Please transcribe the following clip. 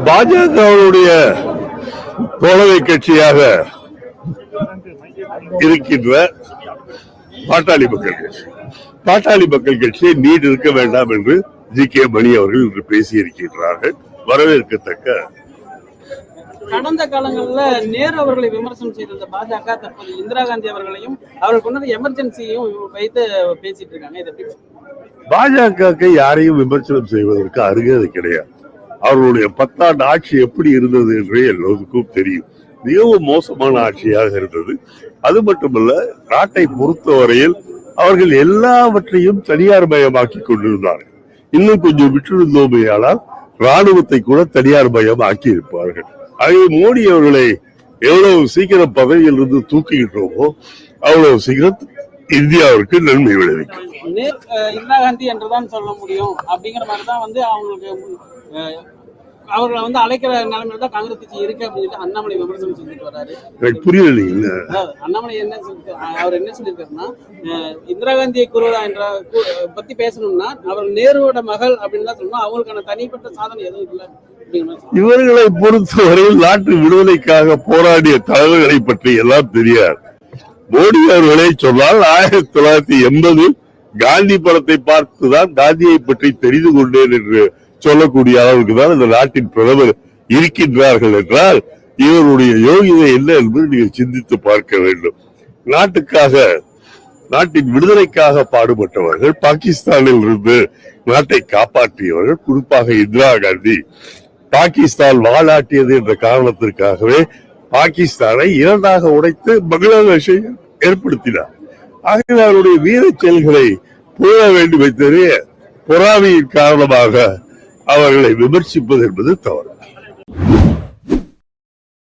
பாஜகவுடைய தோழமை கட்சியாக இருக்கின்ற பாட்டாளி மக்கள் கட்சியை நீட் இருக்க வேண்டாம் என்று ஜி.கே. மணி அவர்கள் இன்று பேசியிருக்கின்றார்கள். வரவேற்கத்தக்க. கடந்த காலங்களில் நேரு அவர்களை விமர்சனம் செய்திருந்த பாஜக தற்போது இந்திரா காந்தி அவர்களையும் அவர்கள் கொண்டு எமர்ஜென்சியையும் வைத்து பேசிட்டு இருக்காங்க. பாஜக யாரையும் விமர்சனம் செய்வதற்கு அருகதை கிடையாது. அவர்களுடைய 10 ஆண்டு ஆட்சி எப்படி இருந்தது என்றே எல்லோருக்கும் தெரியும். மிகவும் மோசமான ஆட்சியாக இருந்தது. அது மட்டுமல்ல, நாட்டை பொறுத்தவரையில் அவர்கள் எல்லாவற்றையும் தனியார் மயமாக்கி கொண்டிருந்தார்கள். இன்னும் கொஞ்சம் விட்டிருந்தோமையானால் ராணுவத்தை கூட தனியார் மயம் ஆக்கி இருப்பார்கள். ஆகவே மோடி அவர்களை எவ்வளவு சீக்கிரம் பதவியில் இருந்து தூக்கிக்கிட்டோமோ அவ்வளவு சீக்கிரம் இந்தியாவிற்கு நன்மை விளைவிக்கும். இந்திரா காந்தி என்றுதான் சொல்ல முடியும் அப்படிங்கிற மாதிரிதான் அவங்களுக்கு அவர்களை அழைக்கிற நிலைமையில தான் காங்கிரஸ் கட்சி இருக்கு அப்படின்னு அண்ணாமலை விமர்சனம் செஞ்சுட்டு வர்றாரு. எனக்கு புரியல. அண்ணாமலை அவர் என்ன சொல்லியிருக்காருன்னா, இந்திரா காந்தியை கூறுவதா என்ற பத்தி பேசணும்னா அவர் நேருவோட மகள் அப்படின்னு தான் சொல்லணும். அவங்களுக்கான தனிப்பட்ட சாதனை எதுவும் இல்லை. இவர்களை பொறுத்தவரையில் நாட்டு விடுதலைக்காக போராடிய தலைவர்களை பற்றி எல்லாம் தெரியாது. மோடி அவர்களை சொன்னால் 1980 காந்தி படத்தை பார்த்துதான் காந்தியை பற்றி தெரிந்து கொண்டேன் என்று சொல்லக்கூடிய அளவுக்கு தான் இந்த நாட்டின் பிரதமர் இருக்கின்றார்கள் என்றால் இவருடைய யோகிதை என்ன என்பது நீங்கள் சிந்தித்து பார்க்க வேண்டும். நாட்டுக்காக, நாட்டின் விடுதலைக்காக பாடுபட்டவர்கள், பாகிஸ்தானில் இருந்து நாட்டை காப்பாற்றியவர்கள், குறிப்பாக இந்திரா காந்தி பாகிஸ்தான் வாலாட்டியது என்ற காரணத்திற்காகவே பாகிஸ்தானை 2ஆக உடைத்து பங்களாதேஷை ஏற்படுத்தினார். ஆகவே அவருடைய வீர செயல்களை புகழ வேண்டுமே தவிர பொறாமையின் காரணமாக அவர்களை விமர்சிப்பது என்பது தவறு.